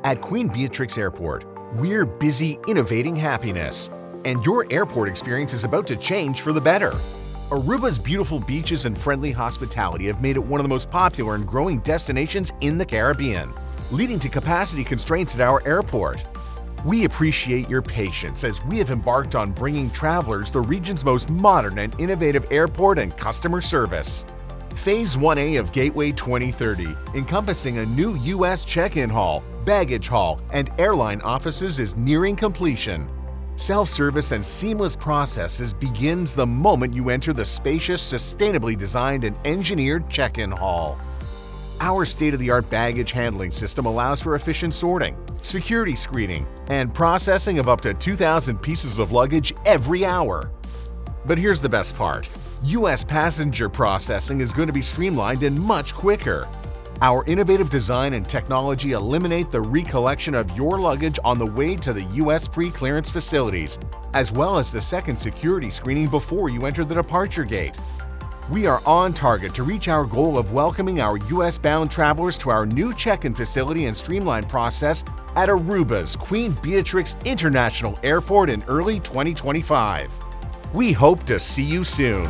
At Queen Beatrix Airport, we're busy innovating happiness, and your airport experience is about to change for the better. Aruba's beautiful beaches and friendly hospitality have made it one of the most popular and growing destinations in the Caribbean, leading to capacity constraints at our airport. We appreciate your patience as we have embarked on bringing travelers the region's most modern and innovative airport and customer service. Phase 1A of Gateway 2030, encompassing a new U.S. check-in hall, baggage hall, and airline offices is nearing completion. Self-service and seamless processes begins the moment you enter the spacious, sustainably designed and engineered check-in hall. Our state-of-the-art baggage handling system allows for efficient sorting, security screening, and processing of up to 2,000 pieces of luggage every hour. But here's the best part. U.S. passenger processing is going to be streamlined and much quicker. Our innovative design and technology eliminate the recollection of your luggage on the way to the U.S. pre-clearance facilities, as well as the second security screening before you enter the departure gate. We are on target to reach our goal of welcoming our U.S.-bound travelers to our new check-in facility and streamlined process at Aruba's Queen Beatrix International Airport in early 2025. We hope to see you soon.